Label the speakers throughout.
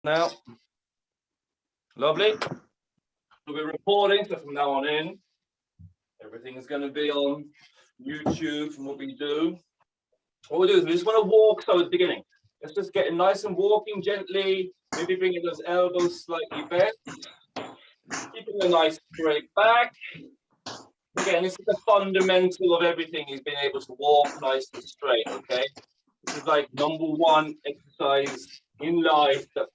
Speaker 1: now. Lovely. So we're recording, so from now on in, everything is going to be on YouTube from what we do. What we do is we just want to walk, so at the beginning, let's just get nice and walking gently, maybe bringing those elbows slightly bent, keeping a nice straight back. Again, this is the fundamental of everything, is being able to walk nice and straight, okay? This is like number one exercise in life that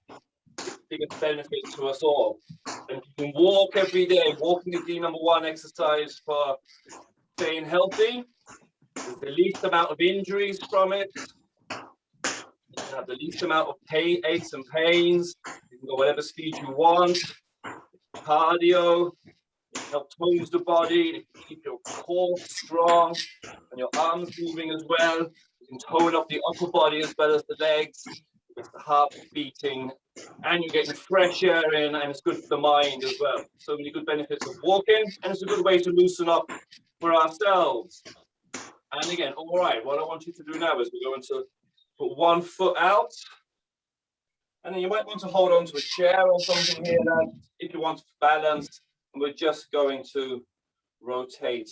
Speaker 1: is the biggest benefit to us all. And if you can walk every day, walking is the number one exercise for staying healthy. There's the least amount of injuries from it. You have the least amount of pain, aches and pains. You can go whatever speed you want. Cardio, it helps tones the body, to keep your core strong and your arms moving as well. You can tone up the upper body as well as the legs. It's the heart beating, and you're getting fresh air in, and it's good for the mind as well. So many good benefits of walking, and it's a good way to loosen up for ourselves. And again, all right, what I want you to do now is we're going to put one foot out, and then you might want to hold on to a chair or something here if you want to balance. And we're just going to rotate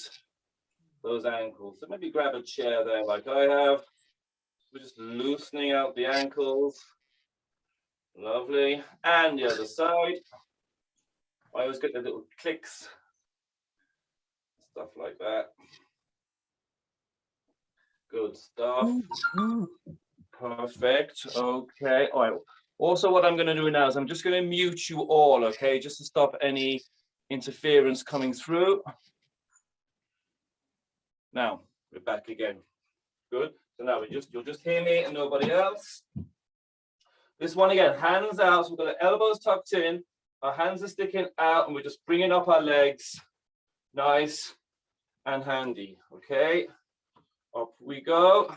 Speaker 1: those ankles. So maybe grab a chair there like I have. We're just loosening out the ankles. Lovely. And the other side. I always get the little clicks. Stuff like that. Good stuff. Perfect. Okay. All right. Also, what I'm going to do now is I'm just going to mute you all, okay? Just to stop any interference coming through. Now, we're back again. Good. So now you'll just hear me and nobody else. This one again, hands out. So we've got the elbows tucked in. Our hands are sticking out, and we're just bringing up our legs. Nice and handy. Okay. Up we go.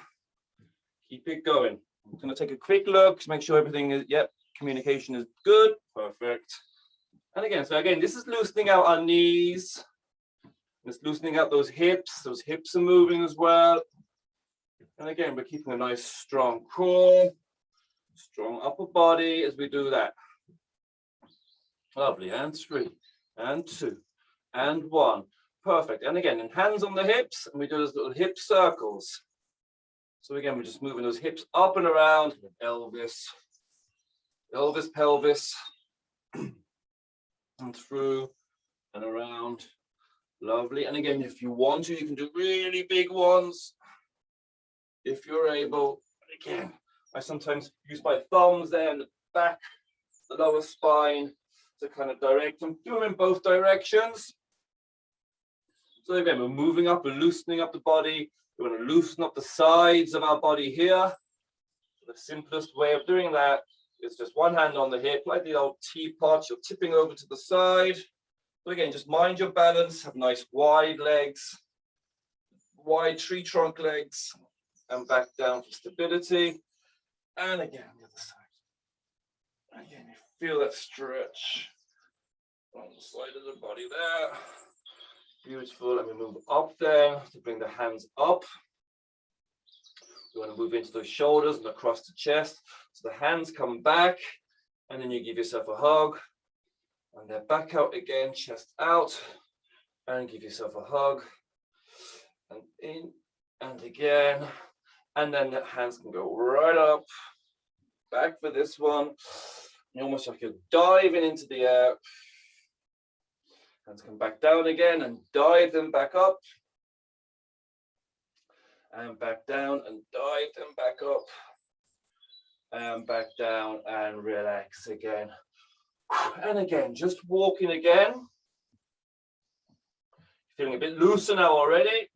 Speaker 1: Keep it going. I'm going to take a quick look to make sure everything is, yep, communication is good. Perfect. And again, so again, this is loosening out our knees. It's loosening out those hips. Those hips are moving as well. And again, we're keeping a nice strong core, strong upper body as we do that. Lovely. And 3, and 2, and 1. Perfect. And again, and hands on the hips, and we do those little hip circles. So again, we're just moving those hips up and around, pelvis, pelvis, and through and around. Lovely. And again, if you want to, you can do really big ones if you're able. Again, I sometimes use my thumbs there in the back, the lower spine, to kind of direct them. Do them in both directions. So again, we're moving up and loosening up the body. We want to loosen up the sides of our body here. The simplest way of doing that is just one hand on the hip, like the old teapot. You're tipping over to the side. So again, just mind your balance, have nice wide legs, wide tree trunk legs, and back down for stability. And again, the other side. Again, you feel that stretch on the side of the body there. Beautiful. And we move up there to bring the hands up. We want to move into those shoulders and across the chest. So the hands come back, and then you give yourself a hug. And then back out again, chest out, and give yourself a hug. And in, and again. And then the hands can go right up. Back for this one. You're almost like you're diving into the air. Hands come back down again and dive them back up. And back down and dive them back up. And back down and relax again. And again, just walking again. Feeling a bit looser now already.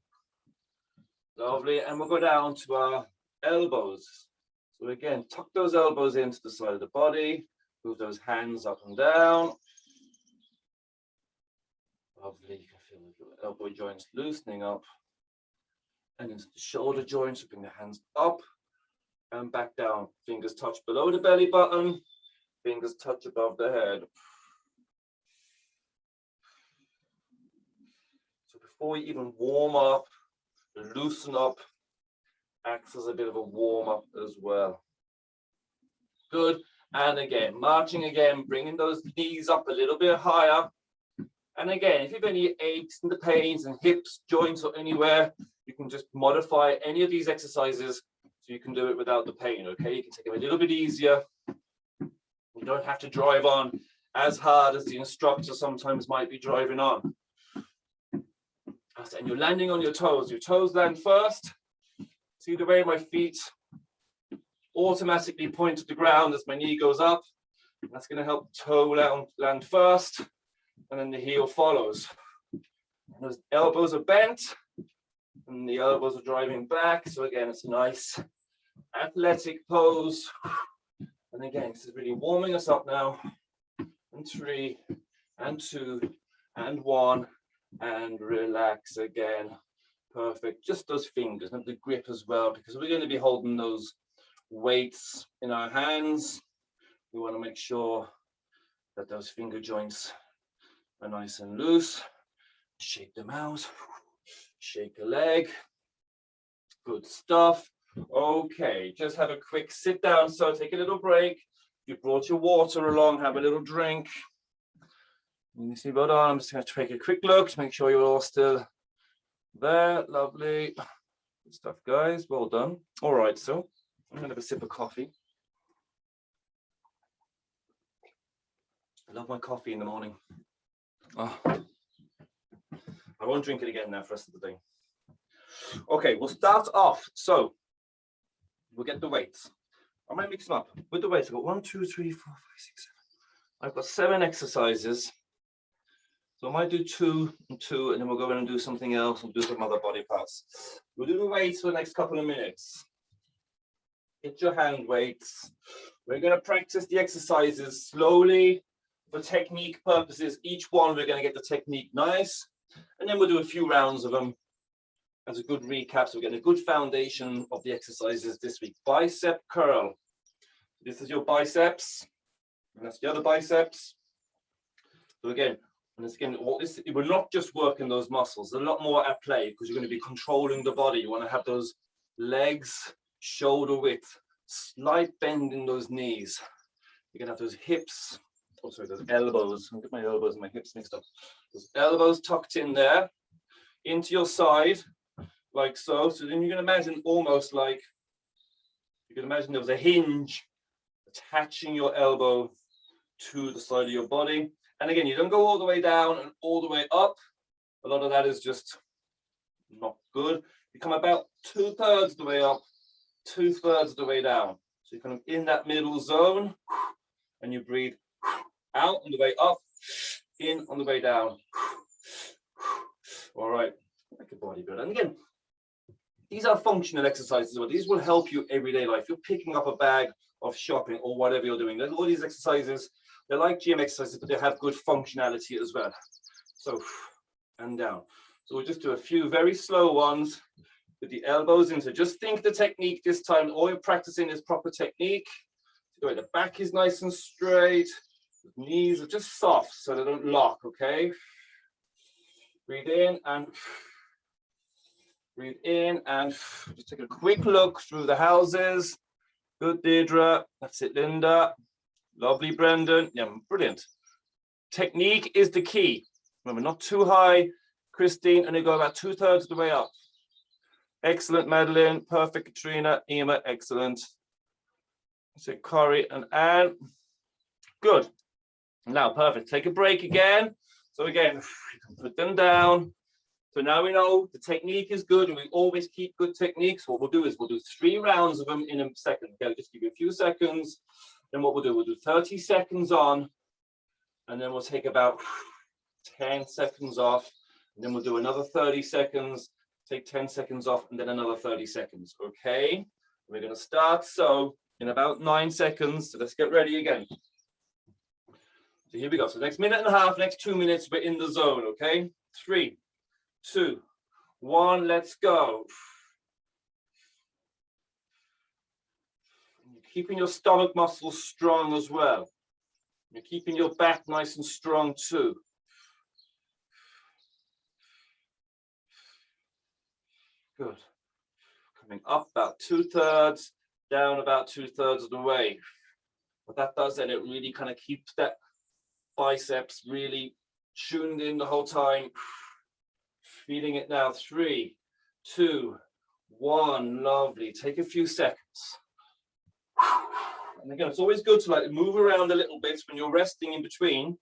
Speaker 1: Lovely. And we'll go down to our elbows. So again, tuck those elbows into the side of the body. Move those hands up and down. Lovely. You can feel the elbow joints loosening up. And into the shoulder joints. Bring the hands up and back down. Fingers touch below the belly button. Fingers touch above the head. So before you even warm up, loosen up, acts as a bit of a warm up as well. Good. And again, marching again, bringing those knees up a little bit higher. And again, if you have any aches and the pains and hips, joints, or anywhere, you can just modify any of these exercises so you can do it without the pain, okay? You can take it a little bit easier. You don't have to drive on as hard as the instructor sometimes might be driving on. And you're landing on your toes. Your toes land first. See the way my feet automatically point to the ground as my knee goes up. That's going to help the toe land first, and then the heel follows. And those elbows are bent, and the elbows are driving back. So again, it's a nice athletic pose. And again, this is really warming us up now. And 3, and 2, and 1, and relax again. Perfect. Just those fingers and the grip as well, because we're going to be holding those weights in our hands. We want to make sure that those finger joints are nice and loose. Shake them out. Shake a leg. Good stuff. Okay, just have a quick sit down. So take a little break. You brought your water along, have a little drink. You see about on. I'm just going to take a quick look to make sure you're all still there. Lovely. Good stuff, guys. Well done. All right, so I'm going to have a sip of coffee. I love my coffee in the morning. Oh, I won't drink it again now for the rest of the day. Okay, we'll start off. So we'll get the weights. I might mix them up with the weights. I've got 1, 2, 3, 4, 5, 6, 7. I've got 7 exercises. So I might do 2 and 2, and then we'll go in and do something else and do some other body parts. We'll do the weights for the next couple of minutes. Get your hand weights. We're going to practice the exercises slowly for technique purposes. Each one, we're going to get the technique nice, and then we'll do a few rounds of them as a good recap. So we're getting a good foundation of the exercises this week. Bicep curl. This is your biceps, and that's the other biceps. So again, we're not just working those muscles. There's a lot more at play because you're going to be controlling the body. You want to have those legs shoulder width, slight bend in those knees. You're going to have those hips, oh sorry, those elbows. I'll get my elbows and my hips mixed up. Those elbows tucked in there, into your side, like so. So then you can imagine almost like, you can imagine there was a hinge attaching your elbow to the side of your body. And again, you don't go all the way down and all the way up. A lot of that is just not good. You come about 2/3 the way up, 2/3 the way down. So you're kind of in that middle zone, and you breathe out on the way up, in on the way down. All right, like a bodybuilder. And again, these are functional exercises. But these will help you everyday life. You're picking up a bag of shopping or whatever you're doing. There's all these exercises. They're like gym exercises, but they have good functionality as well. So, and down. So we'll just do a few very slow ones with the elbows in. So just think the technique this time. All you're practicing is proper technique. So the back is nice and straight. The knees are just soft so they don't lock, okay? Breathe in and breathe in and just take a quick look through the houses. Good, Deirdre. That's it, Linda. Lovely, Brendan. Yeah, brilliant. Technique is the key. Remember, not too high, Christine, and you go about 2/3 of the way up. Excellent, Madeline. Perfect, Katrina. Emma, excellent. So Corey and Anne. Good. Now, perfect. Take a break again. So again, put them down. So now we know the technique is good, and we always keep good techniques. What we'll do is we'll do 3 rounds of them in a second. Okay, I'll just give you a few seconds. Then what we'll do 30 seconds on, and then we'll take about 10 seconds off, and then we'll do another 30 seconds, take 10 seconds off, and then another 30 seconds, okay? We're gonna start, so in about 9 seconds, so let's get ready again. So here we go, so next minute and a half, next 2 minutes, we're in the zone, okay? 3, 2, 1, let's go. Keeping your stomach muscles strong as well. You're keeping your back nice and strong too. Good. Coming up about 2/3, down about 2/3 of the way. What that does then, it really kind of keeps that biceps really tuned in the whole time. Feeling it now. 3, 2, 1. Lovely. Take a few seconds. And again, it's always good to like move around a little bit when you're resting in between.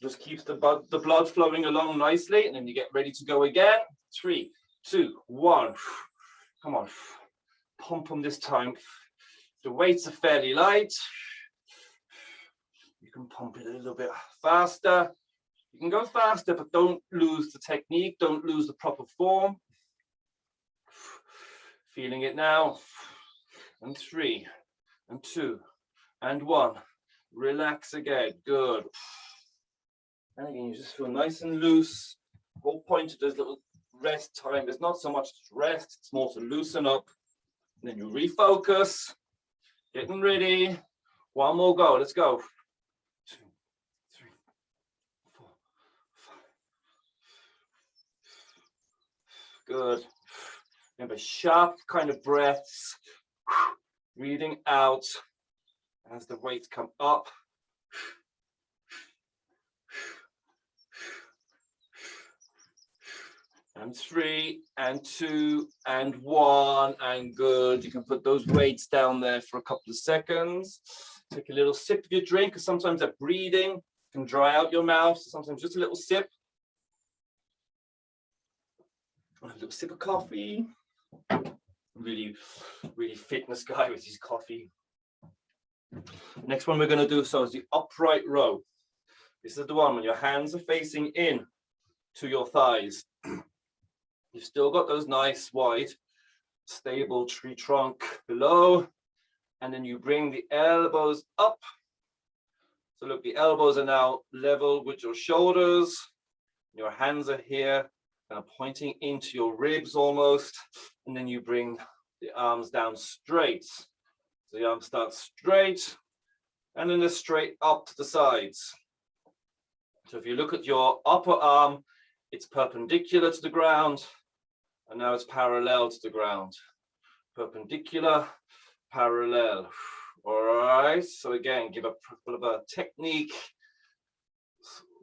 Speaker 1: Just keeps the blood flowing along nicely, and then you get ready to go again. 3, 2, 1. Come on. Pump them this time. The weights are fairly light. You can pump it a little bit faster. You can go faster, but don't lose the technique. Don't lose the proper form. Feeling it now. And 3, and 2, and 1. Relax again. Good. And again, you just feel nice and loose. The whole point of this little rest time is not so much to rest, it's more to loosen up. And then you refocus. Getting ready. 1 more go. Let's go. 2, 3, 4, 5. Good. Remember, sharp kind of breaths. Breathing out as the weights come up. And 3, and 2, and 1, and good. You can put those weights down there for a couple of seconds. Take a little sip of your drink, because sometimes that breathing can dry out your mouth. Sometimes just a little sip. A little sip of coffee. Really fitness guy with his coffee. Next one we're going to do so is the upright row. This is the one when your hands are facing in to your thighs. You've still got those nice wide stable tree trunk below, and then you bring the elbows up. So look, the elbows are now level with your shoulders. Your hands are here, kind of pointing into your ribs almost, and then you bring the arms down straight. So the arms start straight, and then they're straight up to the sides. So if you look at your upper arm, it's perpendicular to the ground, and now it's parallel to the ground. Perpendicular, parallel. All right, so again, give a bit of a technique.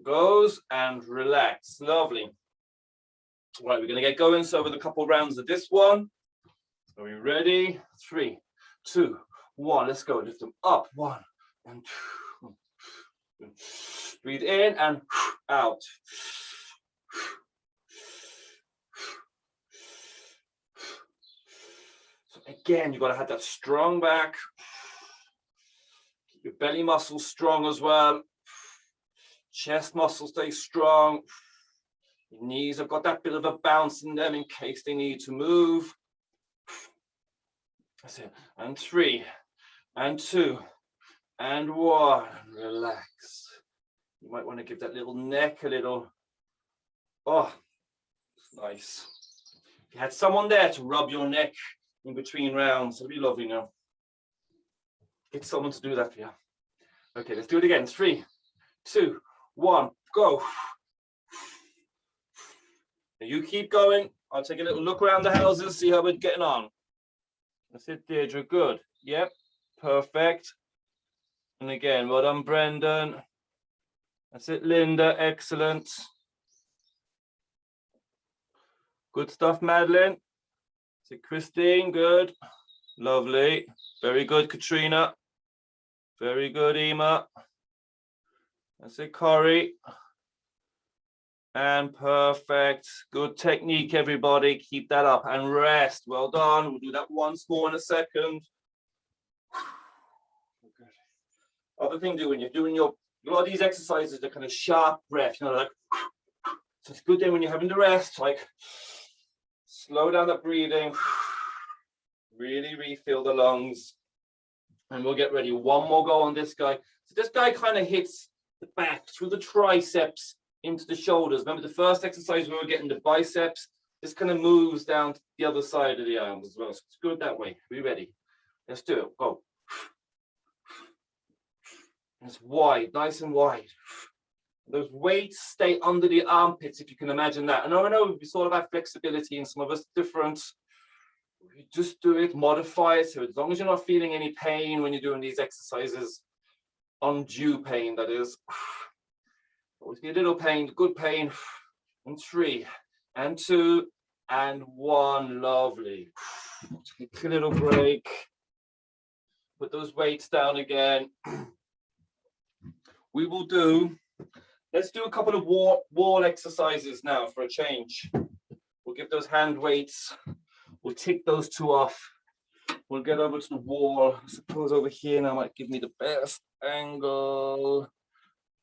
Speaker 1: Goes and relax. Lovely. Right, we're going to get going. So with a couple rounds of this one. Are we ready? 3, 2, 1. Let's go. Lift them up. 1 and 2. Breathe in and out. So again, you've got to have that strong back. Keep your belly muscles strong as well. Chest muscles stay strong. Your knees have got that bit of a bounce in them in case they need to move. That's it. And 3, and 2, and 1. Relax. You might want to give that little neck a little. Oh, nice. If you had someone there to rub your neck in between rounds, it'd be lovely now. Get someone to do that for you. Okay, let's do it again. 3, 2, 1, go. Now you keep going. I'll take a little look around the houses, see how we're getting on. That's it, Deirdre. Good. Yep. Perfect. And again, well done, Brendan. That's it, Linda. Excellent. Good stuff, Madeline. That's it, Christine. Good. Lovely. Very good, Katrina. Very good, Ema. That's it, Corey. And perfect. Good technique, everybody. Keep that up and rest. Well done. We'll do that once more in a second. Okay. Other thing to do when you're doing a lot of these exercises, they're kind of sharp breath, you know, like, so it's good then when you're having to rest, like slow down the breathing, really refill the lungs, and we'll get ready. One more go on this guy. So this guy kind of hits the back through the triceps into the shoulders. Remember the first exercise we were getting the biceps, this kind of moves down to the other side of the arms as well. So it's good that way. Are we ready? Let's do it. Go. And it's wide, nice and wide. Those weights stay under the armpits, if you can imagine that. And I know it's all about flexibility and some of us different. You just do it, modify it. So as long as you're not feeling any pain when you're doing these exercises, undue pain, that is. Always be a little pain, good pain. And 3, and 2, and 1. Lovely. Take a little break. Put those weights down again. We will do, let's do a couple of wall exercises now for a change. We'll give those hand weights. We'll tick those 2 off. We'll get over to the wall. I suppose over here now might give me the best angle.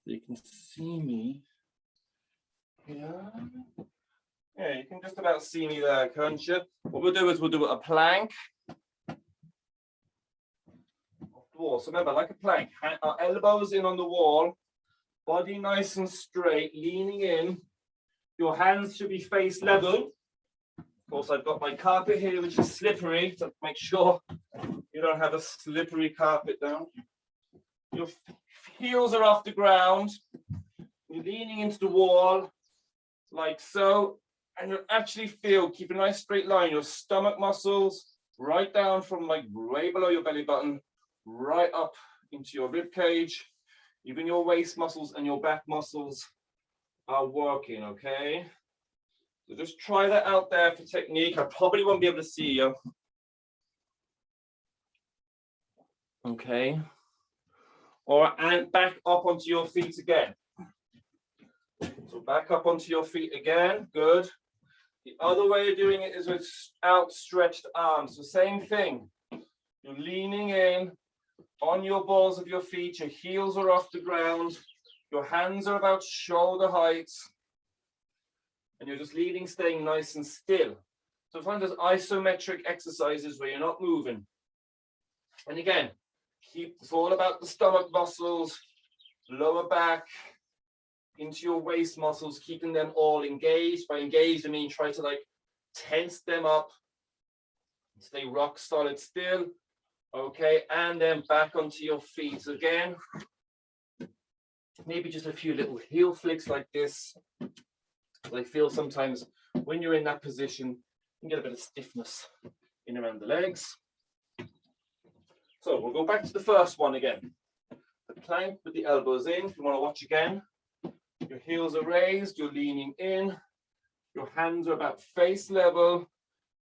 Speaker 1: You can see me. Yeah, you can just about see me there, can't you? What we'll do is we'll do a plank. Wall. So remember, like a plank, our elbows in on the wall, body nice and straight, leaning in. Your hands should be face level. Of course, I've got my carpet here, which is slippery, so make sure you don't have a slippery carpet down. Your heels are off the ground. You're leaning into the wall, like so, and you'll actually feel, keep a nice straight line, your stomach muscles right down from like way below your belly button, right up into your rib cage. Even your waist muscles and your back muscles are working, okay? So just try that out there for technique. I probably won't be able to see you. Okay. And back up onto your feet again. So back up onto your feet again, good. The other way of doing it is with outstretched arms. So same thing. You're leaning in on your balls of your feet, your heels are off the ground, your hands are about shoulder height, and you're just leaning, staying nice and still. So find those isometric exercises where you're not moving. And again, it's all about the stomach muscles, lower back, into your waist muscles, keeping them all engaged. By engaged, I mean try to like tense them up, stay rock solid still. Okay, and then back onto your feet again. Maybe just a few little heel flicks like this. I feel sometimes when you're in that position, you can get a bit of stiffness in around the legs. So we'll go back to the first one again. The plank with the elbows in. If you want to watch again, your heels are raised, you're leaning in, your hands are about face level, and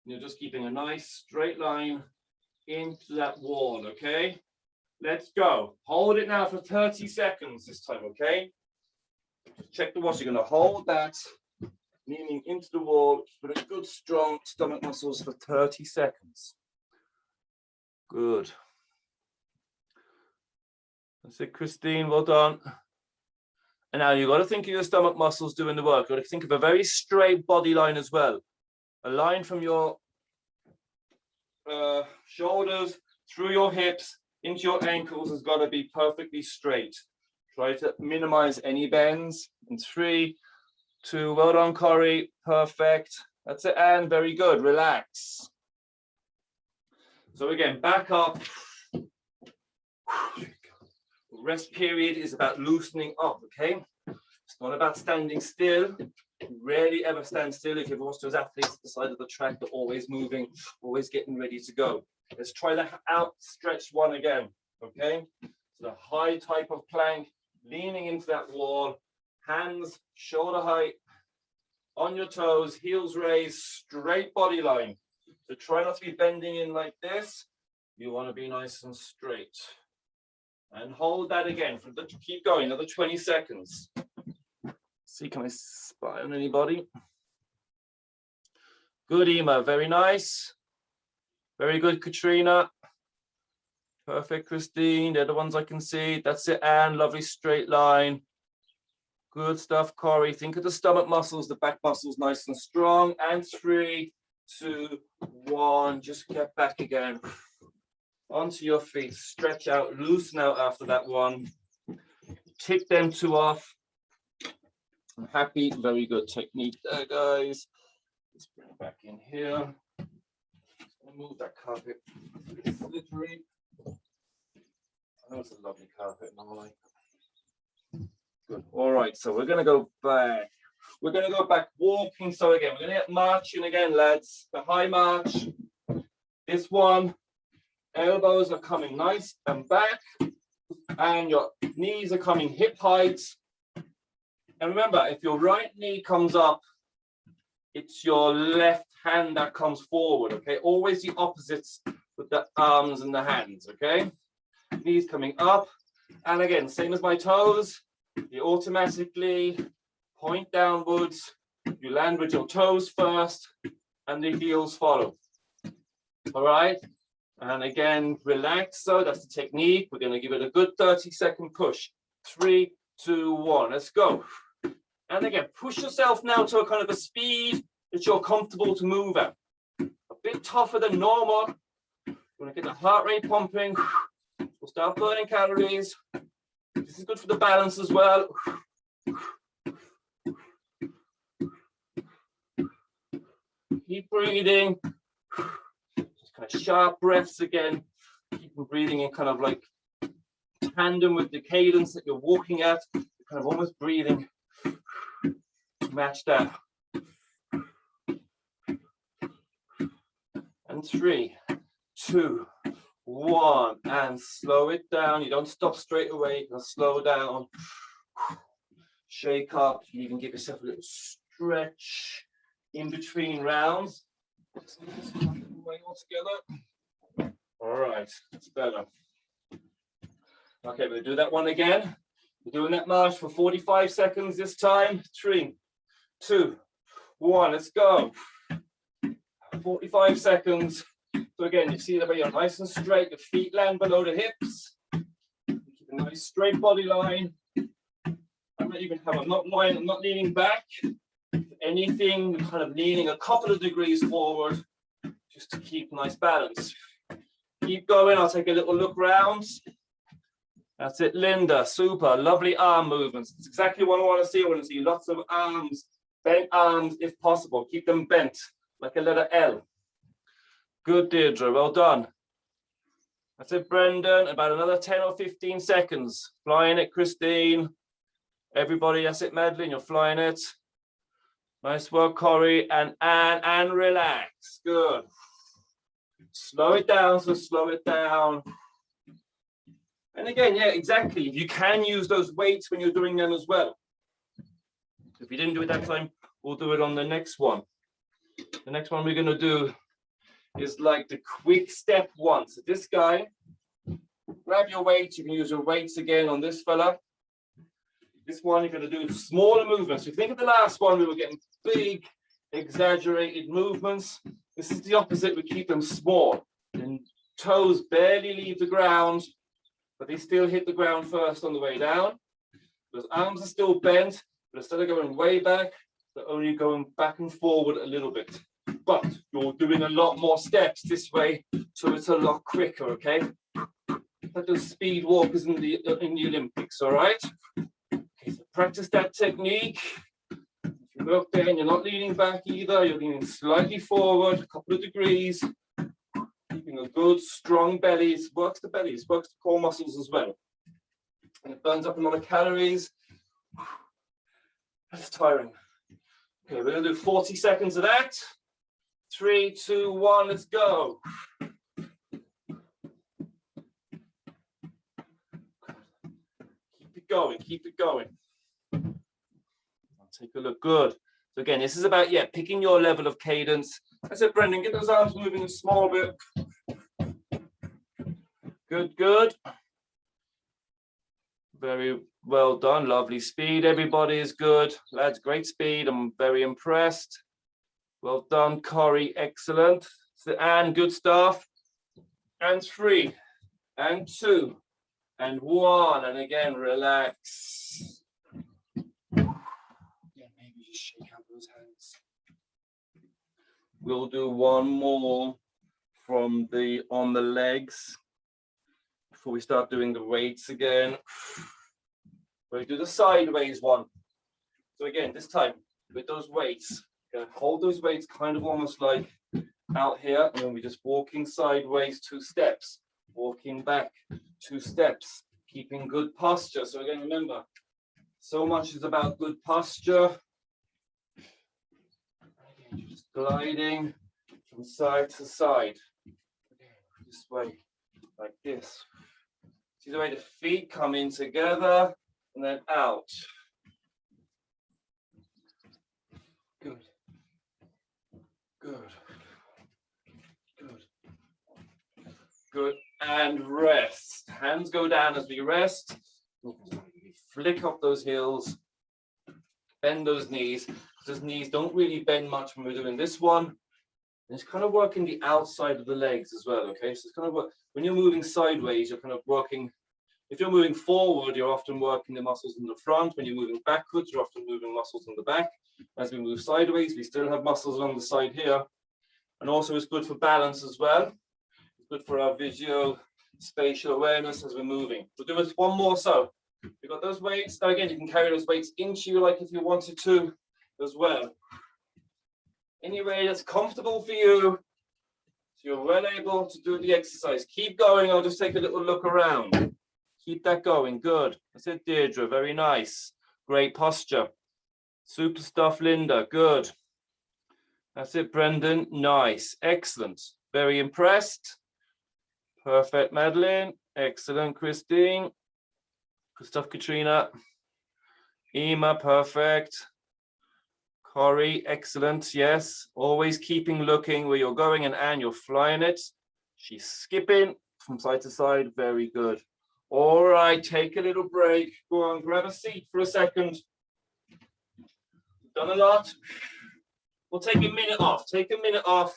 Speaker 1: you're just keeping a nice straight line into that wall, okay? Let's go. Hold it now for 30 seconds this time, okay? Check the watch. You're going to hold that, leaning into the wall, with a good strong stomach muscles for 30 seconds. Good. That's it, Christine. Well done. And now you've got to think of your stomach muscles doing the work. You've got to think of a very straight body line as well. A line from your shoulders through your hips into your ankles has got to be perfectly straight. Try to minimize any bends. In 3, 2, well done, Corey. Perfect. That's it, and very good. Relax. So again, back up. Rest period is about loosening up, okay? It's not about standing still. Rarely ever stand still. If you ever watch those athletes at the side of the track, they're always moving, always getting ready to go. Let's try the outstretched one again, okay? So the high type of plank, leaning into that wall, hands shoulder height, on your toes, heels raised, straight body line. So try not to be bending in like this. You want to be nice and straight. And hold that again. Keep going, another 20 seconds. See, can I spy on anybody? Good, Ema, very nice. Very good, Katrina. Perfect, Christine. They're the ones I can see. That's it, Anne. Lovely straight line. Good stuff, Corey. Think of the stomach muscles, the back muscles nice and strong. And 3, 2, 1. Just get back again. Onto your feet. Stretch out, loosen out after that one. Tick them 2 off. I'm happy. Very good technique there, guys. Let's bring it back in here. Move that carpet. It's slippery. I know it's a lovely carpet, and I like it. Good. All right, so we're going to go back. We're going to go back walking. So again, we're going to get marching again, lads. The high march. This one, elbows are coming nice and back, and your knees are coming hip height. And remember, if your right knee comes up, it's your left hand that comes forward, okay? Always the opposites with the arms and the hands, okay? Knees coming up. And again, same as my toes, you automatically point downwards. You land with your toes first, and the heels follow. All right? And again, relax. So that's the technique. We're going to give it a good 30-second push. 3, 2, 1. Let's go. And again, push yourself now to a kind of a speed that you're comfortable to move at. A bit tougher than normal. You want to get the heart rate pumping. We'll start burning calories. This is good for the balance as well. Keep breathing. Just kind of sharp breaths again. Keep breathing in kind of like tandem with the cadence that you're walking at. You're kind of almost breathing to match that. And 3, 2, 1, and slow it down. You don't stop straight away. You can slow down. Shake up. You even give yourself a little stretch in between rounds. All right, that's better. Okay, we'll do that one again. We're doing that march for 45 seconds this time. 3, 2, 1, let's go. 45 seconds. So again, you see that you're nice and straight. Your feet land below the hips. Keep a nice straight body line. I'm not leaning back. If anything, kind of leaning a couple of degrees forward, just to keep nice balance. Keep going. I'll take a little look round. That's it, Linda. Super. Lovely arm movements. It's exactly what I want to see. I want to see lots of arms, bent arms if possible. Keep them bent like a letter L. Good, Deirdre. Well done. That's it, Brendan. About another 10 or 15 seconds. Flying it, Christine. Everybody, that's it, Madeline. You're flying it. Nice work, Corey. And relax. Good. Slow it down, so slow it down. And again, yeah, exactly. You can use those weights when you're doing them as well. If you didn't do it that time, we'll do it on the next one. The next one we're going to do is like the quick step one. So this guy, grab your weights. You can use your weights again on this fella. This one, you're going to do smaller movements. So if you think of the last one, we were getting big, exaggerated movements. This is the opposite. We keep them small. And toes barely leave the ground, but they still hit the ground first on the way down. Those arms are still bent, but instead of going way back, they're only going back and forward a little bit. But you're doing a lot more steps this way, so it's a lot quicker, okay? Like those speed walkers in the Olympics, all right? Okay, so practice that technique. If you look there and you're not leaning back either, you're leaning slightly forward, a couple of degrees. Keeping a good, strong belly. It works the belly, it works the core muscles as well. And it burns up a lot of calories. That's tiring. Okay, we're going to do 40 seconds of that. 3, 2, 1, let's go. Keep it going, keep it going. I'll take a look. Good. So again, this is about, yeah, picking your level of cadence. I said, Brendan, get those arms moving a small bit. Good, good. Very well done. Lovely speed. Everybody is good. Lads, great speed. I'm very impressed. Well done, Corey. Excellent. So, and good stuff. And 3, and 2, and 1. And again, relax. Yeah, maybe just shake out those hands. We'll do one more from the on the legs before we start doing the weights again. We'll do the sideways one. So again, this time with those weights, you're gonna hold those weights kind of almost like out here, and then we're just walking sideways 2 steps, walking back 2 steps, keeping good posture. So again, remember, so much is about good posture. Again, just gliding from side to side. This way, like this. See the way the feet come in together and then out. Good. Good. Good. Good. And rest. Hands go down as we rest. Flick up those heels. Bend those knees. Those knees don't really bend much when we're doing this one. And it's kind of working the outside of the legs as well, okay? So it's kind of what, when you're moving sideways, you're kind of working. If you're moving forward, you're often working the muscles in the front. When you're moving backwards, you're often moving muscles in the back. As we move sideways, we still have muscles along the side here. And also it's good for balance as well. It's good for our visual, spatial awareness as we're moving. We'll do it one more so. We've got those weights. Now again, you can carry those weights into you like if you wanted to as well. Any way that's comfortable for you. So you're well able to do the exercise. Keep going. I'll just take a little look around. Keep that going. Good. That's it, Deirdre. Very nice. Great posture. Super stuff, Linda. Good. That's it, Brendan. Nice. Excellent. Very impressed. Perfect, Madeline. Excellent, Christine. Good stuff, Katrina. Ema, perfect. Corey, excellent. Yes. Always keeping looking where you're going, and Anne, you're flying it. She's skipping from side to side. Very good. All right, take a little break. Go on, grab a seat for a second. Done a lot. We'll take a minute off. Take a minute off.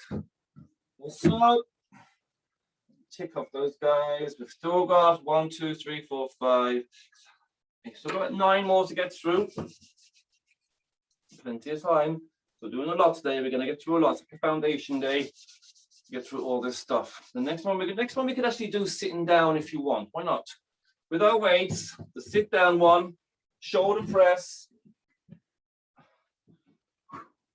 Speaker 1: So, tick off those guys. We've still got 1, 2, 3, 4, 5. We've still got 9 more to get through. Plenty of time. So doing a lot today. We're going to get through a lot. It's like a foundation day to get through all this stuff. The next one we could actually do sitting down if you want. Why not? With our weights, the sit down one, shoulder press.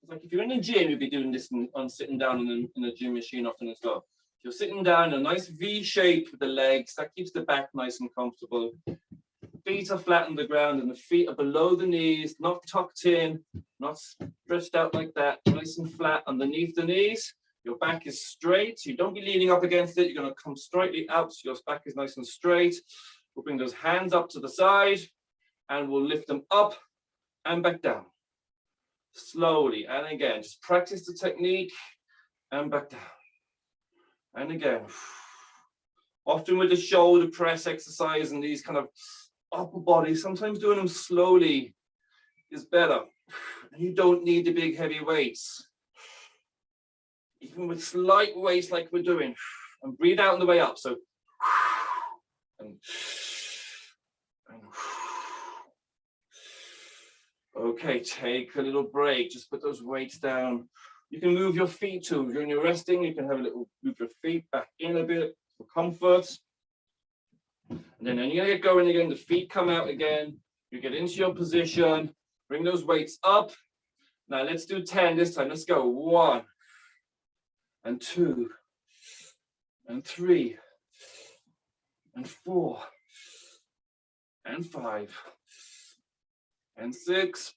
Speaker 1: It's like if you're in the gym, you'd be doing this on sitting down in a gym machine often as well. If you're sitting down in a nice V shape with the legs, that keeps the back nice and comfortable. Feet are flat on the ground and the feet are below the knees, not tucked in, not stretched out like that, nice and flat underneath the knees. Your back is straight, so you don't be leaning up against it. You're going to come straightly out, so your back is nice and straight. We'll bring those hands up to the side and we'll lift them up and back down. Slowly, and again, just practice the technique and back down. And again, often with the shoulder press exercise and these kind of upper body, sometimes doing them slowly is better. You don't need the big heavy weights. Even with slight weights like we're doing, and breathe out on the way up. So, and okay, take a little break. Just put those weights down. You can move your feet too. When you're resting, you can have a little move your feet back in a bit for comfort. And then you're gonna get going again. The feet come out again. You get into your position. Bring those weights up. Now let's do 10 this time. Let's go. 1 and 2 and 3 and 4 and 5 and 6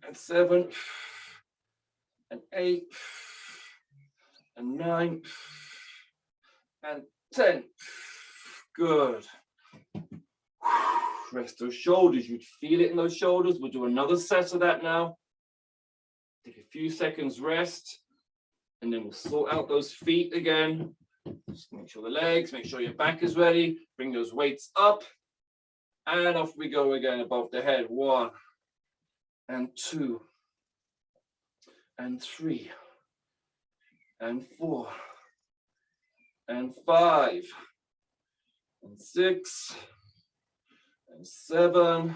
Speaker 1: and 7 and 8 and 9 and 10. Good. Rest those shoulders. You'd feel it in those shoulders. We'll do another set of that now. Take a few seconds rest, and then we'll sort out those feet again. Just make sure the legs, make sure your back is ready. Bring those weights up, and off we go again above the head. 1 and 2 and 3 and 4 and 5 and 6 and 7.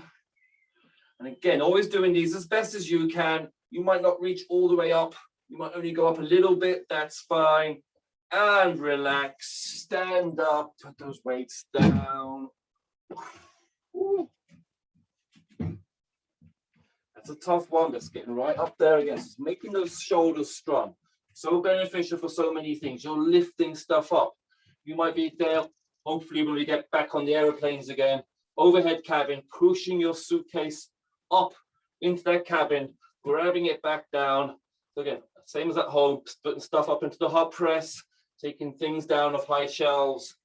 Speaker 1: And again, always doing these as best as you can. You might not reach all the way up. You might only go up a little bit. That's fine. And relax. Stand up. Put those weights down. Ooh. That's a tough one. That's getting right up there again. It's making those shoulders strong. So beneficial for so many things. You're lifting stuff up. You might be there, hopefully when we get back on the airplanes again, overhead cabin, pushing your suitcase up into that cabin, grabbing it back down. So again, same as at home, putting stuff up into the hot press, taking things down off high shelves.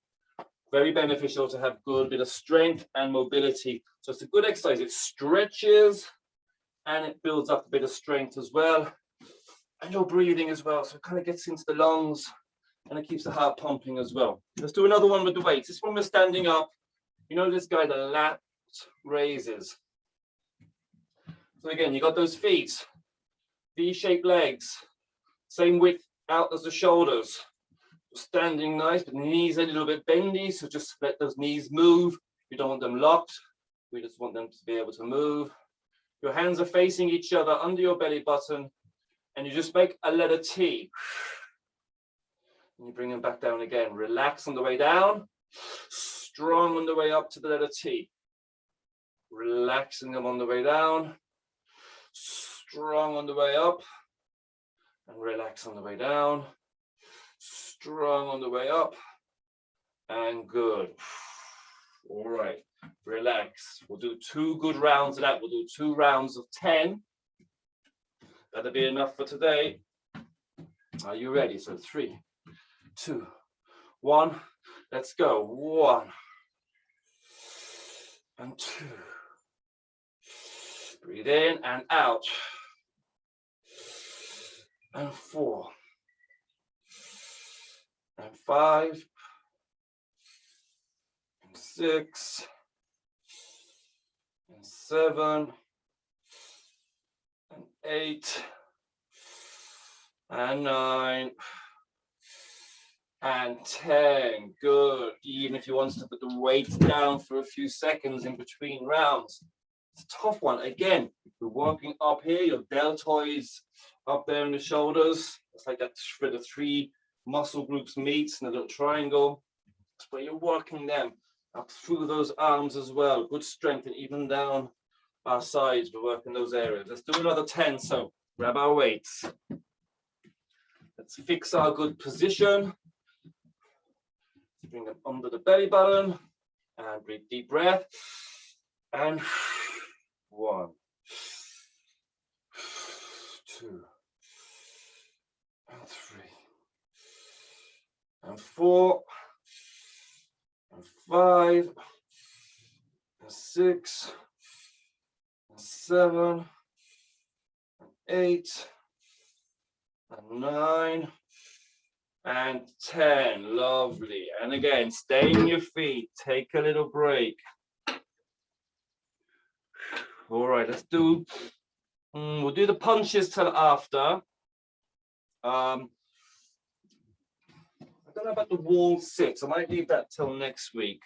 Speaker 1: Very beneficial to have good bit of strength and mobility. So it's a good exercise. It stretches and it builds up a bit of strength as well. And your breathing as well. So it kind of gets into the lungs and it keeps the heart pumping as well. Let's do another one with the weights. This one we're standing up. You know this guy, the lat raises. So again, you got those feet, V-shaped legs, same width out as the shoulders. Standing nice, but the knees a little bit bendy, so just let those knees move. You don't want them locked. We just want them to be able to move. Your hands are facing each other under your belly button, and you just make a letter T. And you bring them back down again. Relax on the way down, strong on the way up to the letter T. Relaxing them on the way down, strong on the way up, and relax on the way down. Strong on the way up, and good. All right, relax. We'll do 2 good rounds of that. We'll do 2 rounds of 10. That'll be enough for today. Are you ready? So 3, 2, 1. Let's go. 1 and 2. Breathe in and out. And 4. And 5, and 6, and 7, and 8, and 9, and 10. Good. Even if you want to put the weight down for a few seconds in between rounds. It's a tough one. Again, we're working up here, your deltoids up there in the shoulders. It's like that for the 3 muscle groups meet in a little triangle. That's where you're working them up through those arms as well. Good strength, and even down our sides, we're working those areas. Let's do another 10. So grab our weights. Let's fix our good position. Bring them under the belly button and breathe deep breath. And 1, 2, and 3. And 4, and 5, and 6, and 7, and 8, and 9, and 10. Lovely. And again, stay on your feet. Take a little break. All right, let's do, we'll do the punches till after. I don't know about the wall sits. I might leave that till next week.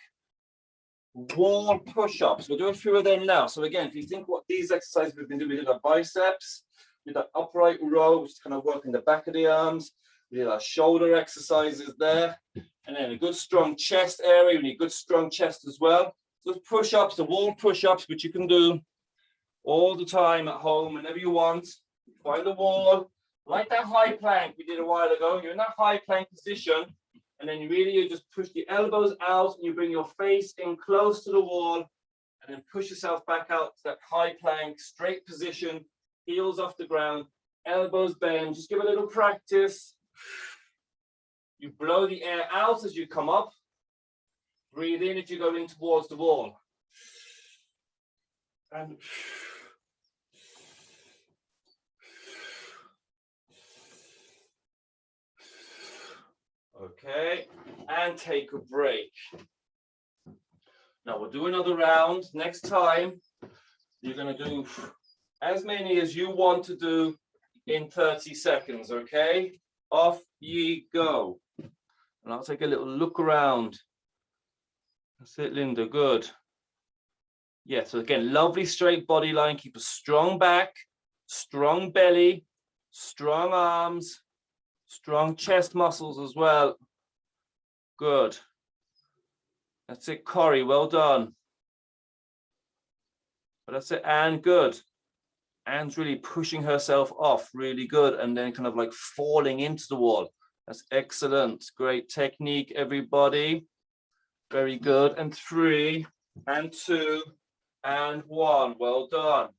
Speaker 1: Wall push-ups. We'll do a few of them now. So again, if you think what these exercises we've been doing, we did our biceps, we did our upright row, which is kind of working the back of the arms. We did our shoulder exercises there. And then a good strong chest area. We need good strong chest as well. So push-ups, the wall push-ups, which you can do all the time at home, whenever you want. Find the wall. Like that high plank we did a while ago. You're in that high plank position, and then you just push the elbows out and you bring your face in close to the wall, and then push yourself back out to that high plank, straight position, heels off the ground, elbows bend. Just give a little practice. You blow the air out as you come up. Breathe in as you go in towards the wall. And okay, and take a break. Now we'll do another round. Next time, you're going to do as many as you want to do in 30 seconds, okay? Off ye go. And I'll take a little look around. That's it, Linda, good. Yeah, so again, lovely straight body line. Keep a strong back, strong belly, strong arms, strong chest muscles as well. Good. That's it, Corey, well done. But that's it, Anne, good. Anne's really pushing herself off, really good, and then kind of like falling into the wall. That's excellent. Great technique, everybody. Very good. And 3, and 2, and 1. Well done.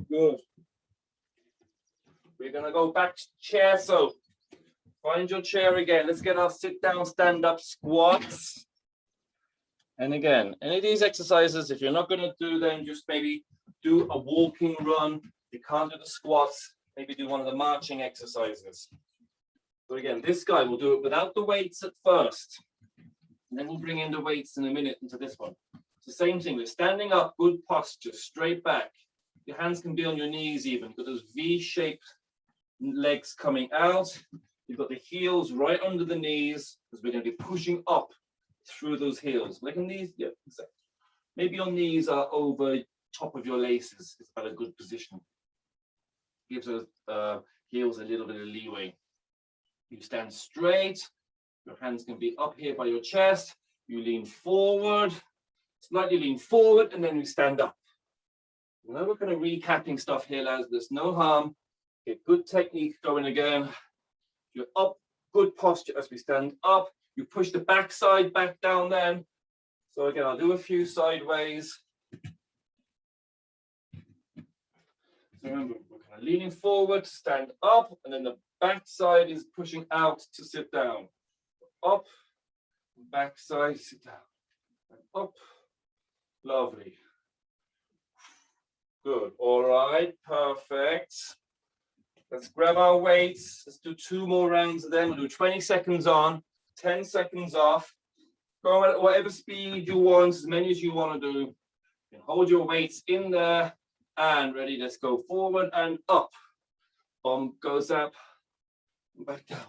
Speaker 1: Good. We're going to go back to chair. So Find your chair again. Let's get our sit down, stand up squats. And again, any of these exercises, if you're not going to do them, just maybe do a walking run. If you can't do the squats, maybe do one of the marching exercises. So again, this guy will do it without the weights at first. And then we'll bring in the weights in a minute into this one. It's the same thing. We're standing up, good posture, straight back. Your hands can be on your knees even. You've got those V-shaped legs coming out. You've got the heels right under the knees because we're going to be pushing up through those heels. Like on these, yeah, exactly. Maybe your knees are over top of your laces. It's about a good position. Gives those heels a little bit of leeway. You stand straight. Your hands can be up here by your chest. You lean forward, slightly lean forward, and then you stand up. Now we're kind of recapping stuff here, lads. There's no harm. Get good technique going again. You're up, good posture as we stand up. You push the back side back down then. So again, I'll do a few sideways. So remember, we're kind of leaning forward to stand up, and then the back side is pushing out to sit down. Up, back side, sit down. And up, lovely. Good, all right, perfect. Let's grab our weights. Let's do 2 more rounds of them. We'll do 20 seconds on, 10 seconds off. Go at whatever speed you want, as many as you want to do. You can hold your weights in there and ready. Let's go forward and up. Bump goes up and back down.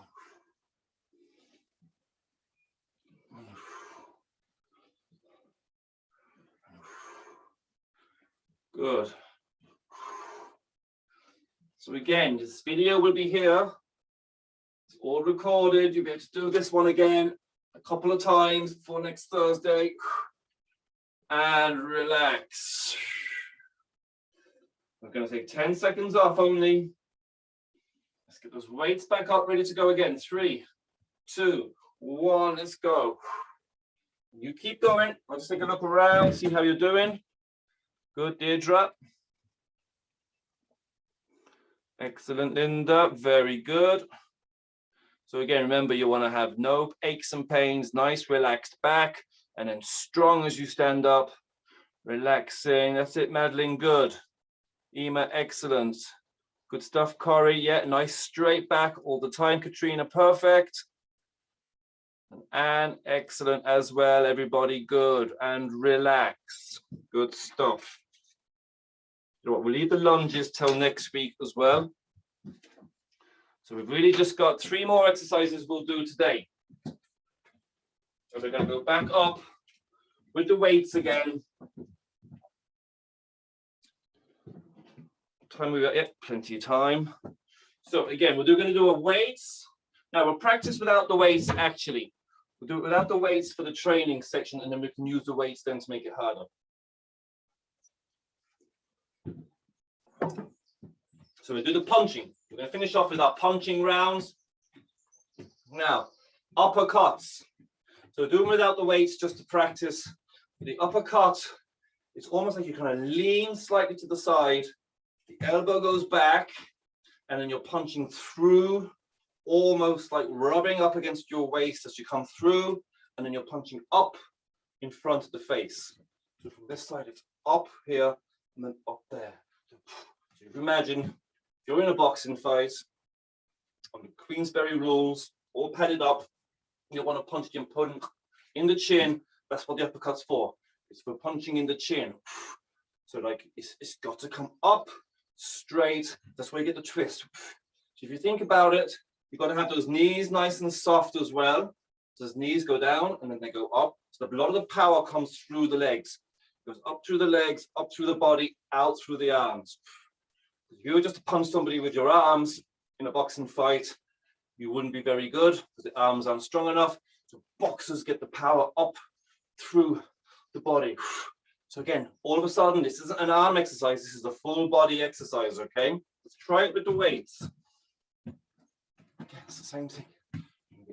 Speaker 1: Good. So again, this video will be here. It's all recorded. You'll be able to do this one again a couple of times for next Thursday. And relax. We're going to take 10 seconds off only. Let's get those weights back up, ready to go again. 3, 2, 1, let's go. You keep going. I'll just take a look around, see how you're doing. Good, Deirdre. Excellent, Linda. Very good. So again, remember, you want to have no aches and pains, nice relaxed back, and then strong as you stand up. Relaxing. That's it, Madeline. Good. Ema, excellent. Good stuff, Corey. Yeah, nice straight back all the time. Katrina, perfect. And Anne, excellent as well. Everybody, good. And relax. Good stuff. You know what, we'll leave the lunges till next week as well. So we've really just got 3 more exercises we'll do today. So we're going to go back up with the weights again. Time we got, yeah, plenty of time. So again, we're going to do a weights. Now we'll practice without the weights actually. We'll do it without the weights for the training section, and then we can use the weights then to make it harder. So we'll do the punching. We're going to finish off with our punching rounds. Now, uppercuts. So do them without the weights just to practice. The uppercut, it's almost like you kind of lean slightly to the side. The elbow goes back, and then you're punching through, almost like rubbing up against your waist as you come through, and then you're punching up in front of the face. So from this side, it's up here, and then up there. So if you imagine, if you're in a boxing fight, on the Queensberry rules, all padded up, you want to punch your opponent in the chin. That's what the uppercut's for. It's for punching in the chin. So like, it's got to come up, straight. That's where you get the twist. So if you think about it, you've got to have those knees nice and soft as well. Those knees go down and then they go up. So a lot of the power comes through the legs. It goes up through the legs, up through the body, out through the arms. If you were just to punch somebody with your arms in a boxing fight, you wouldn't be very good because the arms aren't strong enough. So boxers get the power up through the body. So again, all of a sudden, this isn't an arm exercise, this is a full body exercise, okay? Let's try it with the weights. Okay, it's the same thing.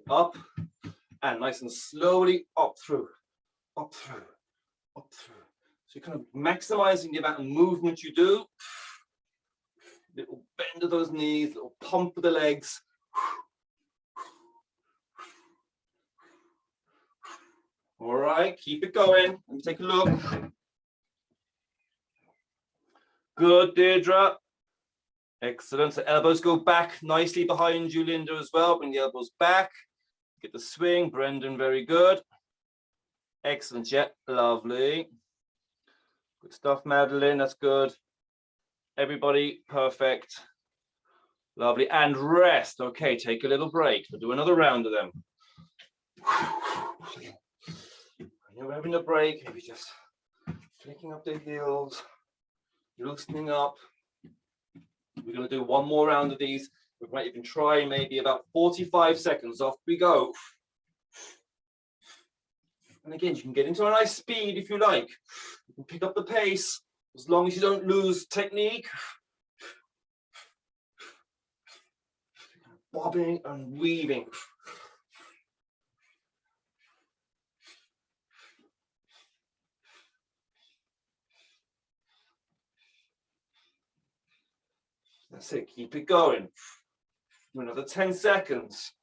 Speaker 1: Up, and nice and slowly up through, up through, up through. So you're kind of maximizing the amount of movement you do. Little bend of those knees, little pump of the legs. All right, keep it going. Let me take a look. Good, Deirdre. Excellent. So elbows go back nicely behind you, Linda, as well. Bring the elbows back. Get the swing. Brendan, very good. Excellent. Yeah, lovely. Good stuff, Madeline. That's good. Everybody, perfect. Lovely. And rest. Okay, take a little break. We'll do another round of them. When you're having a break, maybe just flicking up the heels, loosening up. We're going to do one more round of these. We might even try maybe about 45 seconds. Off we go. And again, you can get into a nice speed if you like. You can pick up the pace as long as you don't lose technique. Bobbing and weaving. That's it, keep it going. Do another 10 seconds.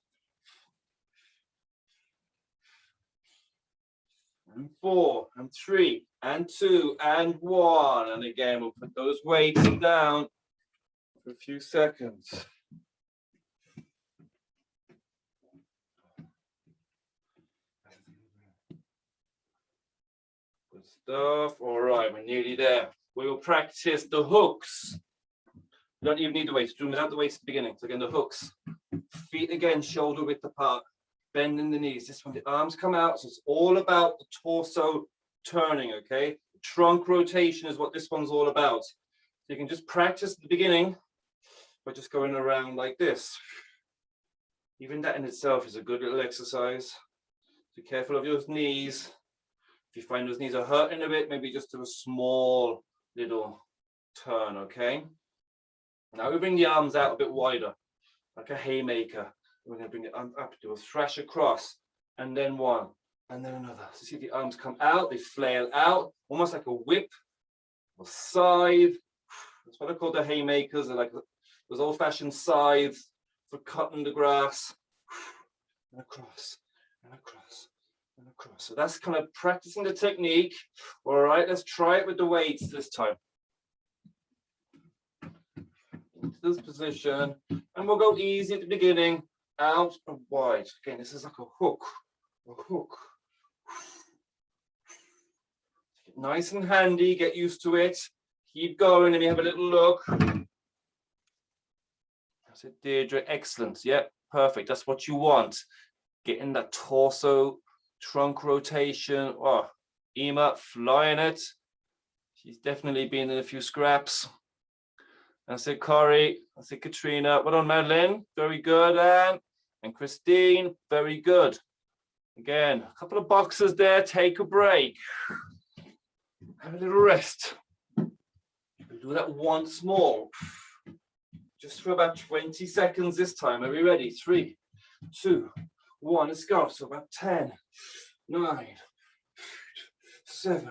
Speaker 1: And 4, and 3, and 2, and 1. And again, we'll put those weights down for a few seconds. Good stuff. All right, we're nearly there. We will practice the hooks. You don't even need the weights. Do them without the weights at the beginning. So again, the hooks. Feet again, shoulder width apart. Bending the knees. This one, the arms come out. So it's all about the torso turning, okay? Trunk rotation is what this one's all about. So you can just practice at the beginning by just going around like this. Even that in itself is a good little exercise. Be careful of your knees. If you find those knees are hurting a bit, maybe just do a small little turn, okay? Now we bring the arms out a bit wider, like a haymaker. We're going to bring it up, do a thrash across, and then one, and then another. So see the arms come out, they flail out, almost like a whip or scythe. That's what I call the haymakers. They're like those old-fashioned scythes for cutting the grass. And across, and across, and across. So that's kind of practicing the technique. All right, let's try it with the weights this time. Into this position, and we'll go easy at the beginning, out and wide. Again, this is like a hook, a hook. Nice and handy, get used to it. Keep going, let me have a little look. That's it, Deirdre, excellent. Yep, perfect, that's what you want. Getting that torso, trunk rotation. Oh, Ema, flying it. She's definitely been in a few scraps. That's it, Corey. That's it, Katrina. Well done, Madeline. Very good, Anne. And Christine, very good. Again, a couple of boxes there. Take a break. Have a little rest. We'll do that once more. Just for about 20 seconds this time. Are we ready? 3, 2, 1. Let's go. So about 10, 9, 7,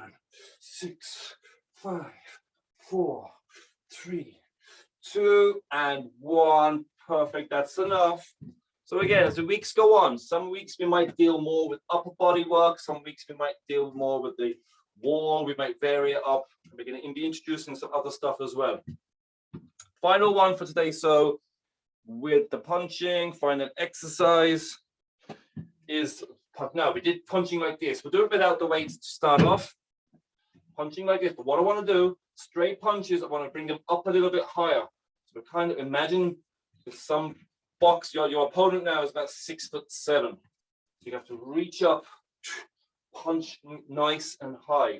Speaker 1: 6, 5, 4, 3, 2, and 1. Perfect. That's enough. So again, as the weeks go on, some weeks we might deal more with upper body work. Some weeks we might deal more with the wall. We might vary it up. We're going to be introducing some other stuff as well. Final one for today. So with the punching, final exercise is, now we did punching like this. We'll do it without the weights to start off. Punching like this. But what I want to do, straight punches, I want to bring them up a little bit higher. So kind of imagine with some box, your opponent now is about 6'7". So you have to reach up, punch nice and high.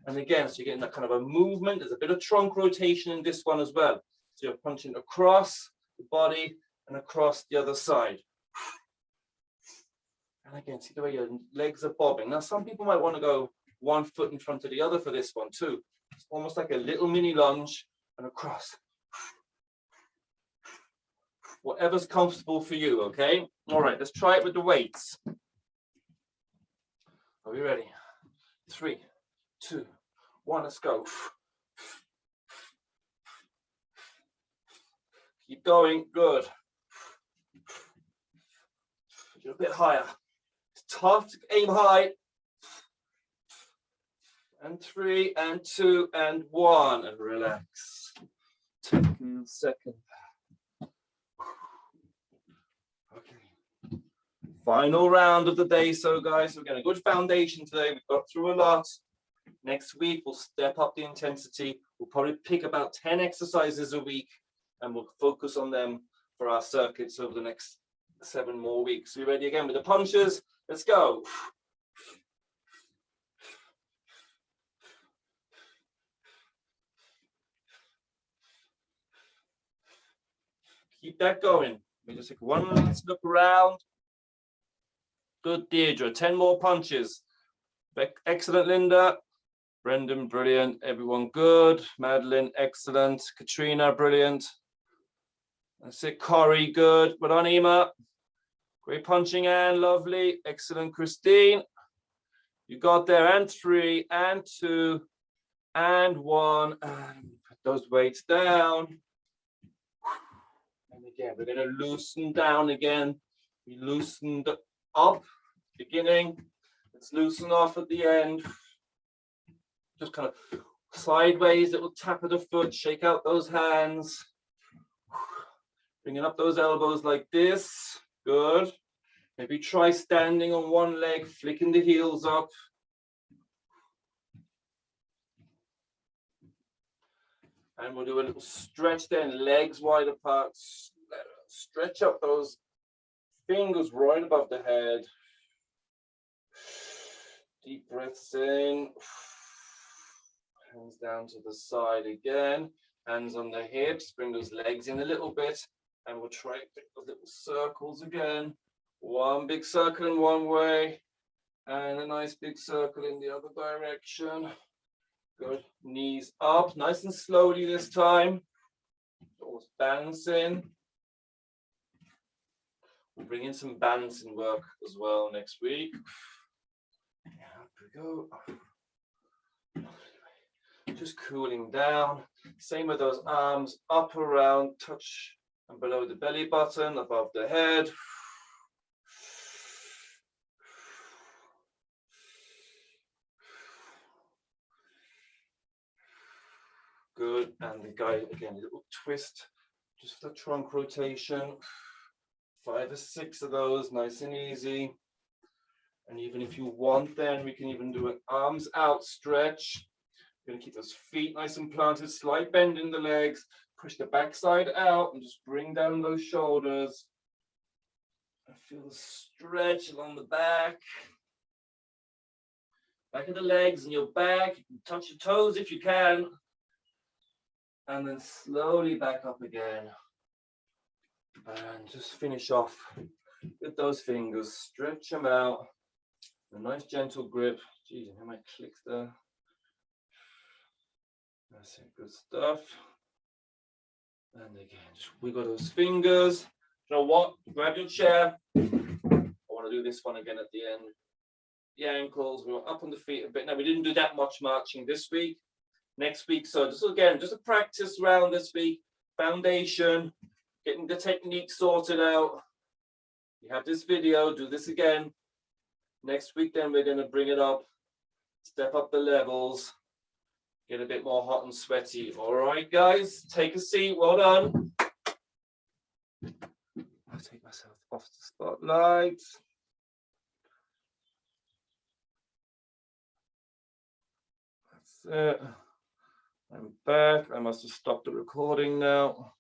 Speaker 1: And again, so you're getting that kind of a movement. There's a bit of trunk rotation in this one as well. So you're punching across the body and across the other side. And again, see the way your legs are bobbing. Now, some people might want to go one foot in front of the other for this one too. It's almost like a little mini lunge and across. Whatever's comfortable for you, okay? All right, let's try it with the weights. Are we ready? 3, 2, 1, let's go. Keep going, good. A little bit higher. It's tough to aim high, and 3 and 2 and 1, and relax. Take a second. Okay. Final round of the day. So guys, we're getting a good foundation today. We've got through a lot. Next week, we'll step up the intensity. We'll probably pick about 10 exercises a week, and we'll focus on them for our circuits over the next 7 more weeks. You ready again with the punches? Let's go. Keep that going. We just take one last look around. Good, Deirdre. 10 more punches. Excellent, Linda. Brendan, brilliant. Everyone good. Madeline, excellent. Katrina, brilliant. That's it. Corey, good. Well done, Ema. Great punching, Anne. Lovely. Excellent, Christine. You got there. And 3 and 2 and 1. And put those weights down. And again, we're going to loosen down again. We loosened up, beginning. Let's loosen off at the end. Just kind of sideways, little tap of the foot, shake out those hands. Bringing up those elbows like this. Good. Maybe try standing on one leg, flicking the heels up. And we'll do a little stretch then, legs wide apart. Stretch up those fingers right above the head. Deep breaths in. Hands down to the side again. Hands on the hips. Bring those legs in a little bit. And we'll try those little circles again. One big circle in one way. And a nice big circle in the other direction. Good. Knees up. Nice and slowly this time. Almost balancing. We'll bring in some balancing work as well next week. Up we go. Just cooling down. Same with those arms, up around, touch and below the belly button, above the head. Good. And the guy again, a little twist, just for the trunk rotation. 5 or 6 of those, nice and easy. And even if you want, then we can even do an arms out stretch. We're going to keep those feet nice and planted, slight bend in the legs, push the backside out and just bring down those shoulders. And feel the stretch along the back. Back of the legs and your back. You can touch your toes if you can. And then slowly back up again. And just finish off with those fingers. Stretch them out. A nice gentle grip. Geez, how my clicks there. That's it, good stuff. And again, just wiggle those fingers. You know what? Grab your chair. I want to do this one again at the end. The ankles, we were up on the feet a bit. Now, we didn't do that much marching this week. Next week, so just again, just a practice round this week. Foundation, getting the technique sorted out. You have this video, do this again. Next week, then we're going to bring it up, step up the levels, get a bit more hot and sweaty. All right, guys, take a seat. Well done. I'll take myself off the spotlight. That's it. I'm back. I must have stopped the recording now.